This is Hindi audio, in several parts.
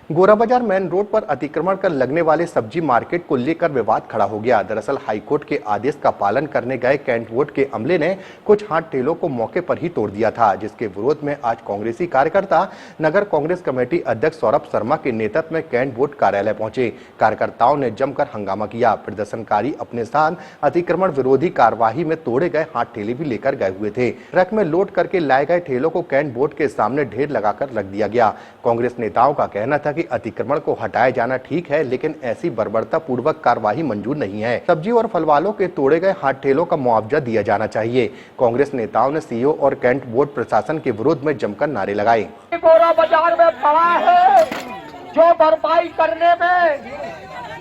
गोरा बाजार मेन रोड पर अतिक्रमण कर लगने वाले सब्जी मार्केट को लेकर विवाद खड़ा हो गया। दरअसल हाईकोर्ट के आदेश का पालन करने गए कैंट बोर्ड के अमले ने कुछ हाथ ठेलों को मौके पर ही तोड़ दिया था, जिसके विरोध में आज कांग्रेसी कार्यकर्ता नगर कांग्रेस कमेटी अध्यक्ष सौरभ शर्मा के नेतृत्व में कैंट बोर्ड कार्यालय पहुंचे। कार्यकर्ताओं ने जमकर हंगामा किया। प्रदर्शनकारी अपने साथ अतिक्रमण विरोधी कार्यवाही में तोड़े गए हाथ ठेले भी लेकर गए हुए थे। ट्रक में लोड करके लाए गए ठेलों को कैंट बोर्ड के सामने ढेर लगाकर रख दिया गया। कांग्रेस नेताओं का कहना था कि अतिक्रमण को हटाया जाना ठीक है, लेकिन ऐसी बर्बरता पूर्वक कार्यवाही मंजूर नहीं है। सब्जी और फल वालों के तोड़े गए हाथ ठेलों का मुआवजा दिया जाना चाहिए। कांग्रेस नेताओं ने सीईओ और कैंट बोर्ड प्रशासन के विरोध में जमकर नारे लगाए। गोरा बाजार में पड़ा है, जो भरपाई करने में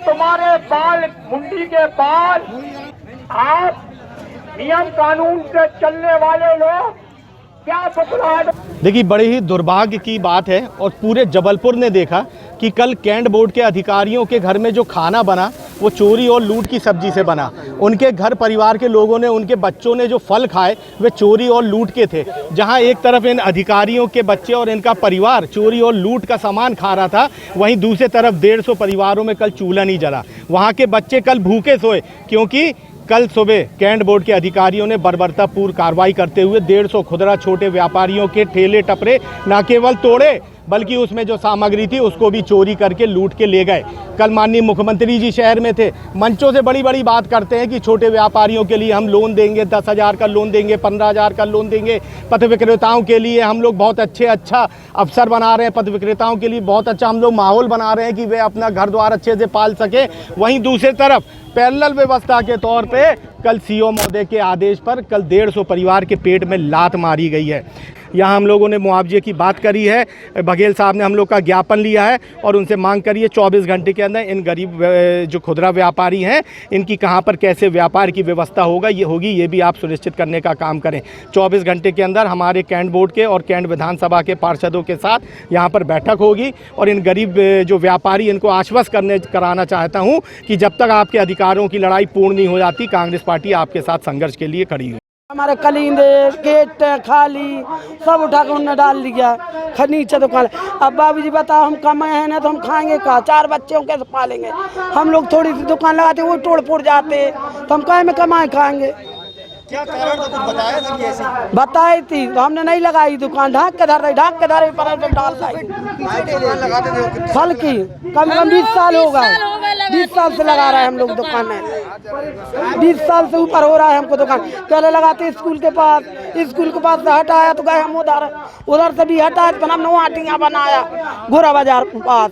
तुम्हारे बाल, मुंडी के बाल, आप नियम कानून से चलने वाले लोग क्या बतला। देखिए, बड़ी ही दुर्भाग्य की बात है और पूरे जबलपुर ने देखा कि कल कैंट बोर्ड के अधिकारियों के घर में जो खाना बना वो चोरी और लूट की सब्जी से बना। उनके घर परिवार के लोगों ने, उनके बच्चों ने जो फल खाए वे चोरी और लूट के थे। जहां एक तरफ इन अधिकारियों के बच्चे और इनका परिवार चोरी और लूट का सामान खा रहा था, वहीं दूसरी तरफ 150 परिवारों में कल चूल्हा नहीं जला। वहाँ के बच्चे कल भूखे सोए क्योंकि कल सुबह कैंट बोर्ड के अधिकारियों ने बर्बरतापूर्ण कार्रवाई करते हुए 150 खुदरा छोटे व्यापारियों के ठेले टपरे न केवल तोड़े बल्कि उसमें जो सामग्री थी उसको भी चोरी करके लूट के ले गए। कल माननीय मुख्यमंत्री जी शहर में थे, मंचों से बड़ी बड़ी बात करते हैं कि छोटे व्यापारियों के लिए हम लोन देंगे, 10,000 का लोन देंगे, 15,000 का लोन देंगे। पथ विक्रेताओं के लिए हम लोग बहुत अच्छा अवसर बना रहे हैं, पथ विक्रेताओं के लिए बहुत अच्छा हम लोग माहौल बना रहे हैं कि वे अपना घर द्वार अच्छे से पाल सके। वहीं दूसरी तरफ पैरेलल व्यवस्था के तौर पे कल सीईओ महोदय के आदेश पर कल 150 परिवार के पेट में लात मारी गई है। यहाँ हम लोगों ने मुआवजे की बात करी है, बघेल साहब ने हम लोग का ज्ञापन लिया है और उनसे मांग करी है 24 घंटे के अंदर इन गरीब जो खुदरा व्यापारी हैं इनकी कहाँ पर कैसे व्यापार की व्यवस्था होगी ये भी आप सुनिश्चित करने का काम करें। 24 घंटे के अंदर हमारे कैंट बोर्ड के और कैंट विधानसभा के पार्षदों के साथ यहाँ पर बैठक होगी और इन गरीब जो व्यापारी इनको आश्वस्त कराना चाहता हूँ कि जब तक आपके अधिकारों की लड़ाई पूर्ण नहीं हो जाती, कांग्रेस पार्टी आपके साथ संघर्ष के लिए खड़ी है। हमारे कलिंदे गेट खाली सब उठा कर उन्होंने डाल दिया नीचे दुकान। अब बाबूजी बताओ, हम कमाए हैं ना तो हम खाएंगे कहाँ, 4 बच्चों कैसे पालेंगे। हम लोग थोड़ी सी दुकान लगाते वो तोड़ फोड़ जाते तो हम कहाँ में कमाए खाएंगे। क्या कारण तो कुछ बताया था कि ऐसे बताई थी तो हमने नहीं लगाई दुकान, ढाक के धर पर डाल फल की कम 20 साल हो गए, 20 साल से लगा रहे हैं हम लोग दुकान में, 20 साल से ऊपर हो रहा है हमको दुकान। पहले लगाते स्कूल के पास से हटाया तो गए हम उधर से भी हटाया तो हमने वहाँ टिंगा बनाया गोरा बाजार के पास।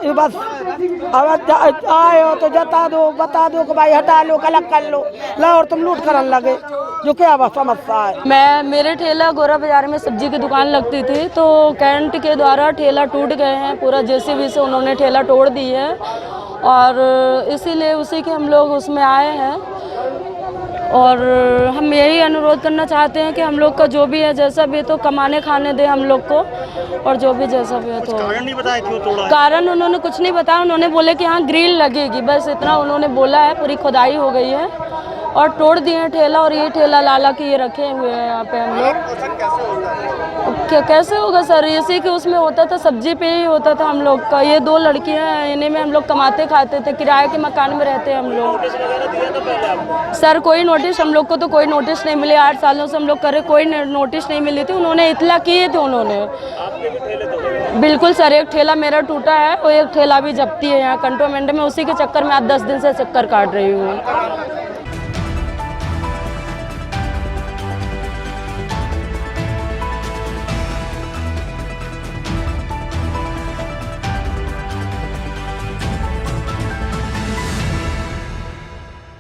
बस अब आए हो तो बता दो कि भाई हटा लो, अलग कर लो, ला और तुम लूट करने लगे, जो क्या समस्या है। मेरे ठेला गोरा बाजार में सब्जी की दुकान लगती थी तो कैंट के द्वारा ठेला टूट गए हैं, पूरा जेसीबी से उन्होंने ठेला तोड़ दी है और इसीलिए उसी के हम लोग उसमें आए हैं और हम यही अनुरोध करना चाहते हैं कि हम लोग का जो भी है जैसा भी है तो कमाने खाने दे हम लोग को, और जो भी जैसा भी है तो कारण नहीं बताया क्यों तोड़ा। कारण उन्होंने कुछ नहीं बताया, उन्होंने बोले कि हाँ ग्रिल लगेगी, बस इतना उन्होंने बोला है। पूरी खुदाई हो गई है और तोड़ दिए हैं ठेला और ये ठेला लाला के ये रखे हुए हैं यहाँ पे हम लोग। क्या कैसे होगा सर, इसी के उसमें होता था, सब्जी पे ही होता था हम लोग का। ये 2 लड़कियां हैं, इन्हीं में हम लोग कमाते खाते थे, किराए के मकान में रहते हैं हम लोग। सर कोई नोटिस हम लोग को तो कोई नोटिस नहीं मिले, 8 सालों से हम लोग करे कोई नोटिस नहीं मिली थी। उन्होंने इतला किए थे उन्होंने। बिल्कुल सर, एक ठेला मेरा टूटा है और एक ठेला भी जब्ती है यहाँ कंटोनमेंट में, उसी के चक्कर में आज 10 दिन से चक्कर काट रही हूँ।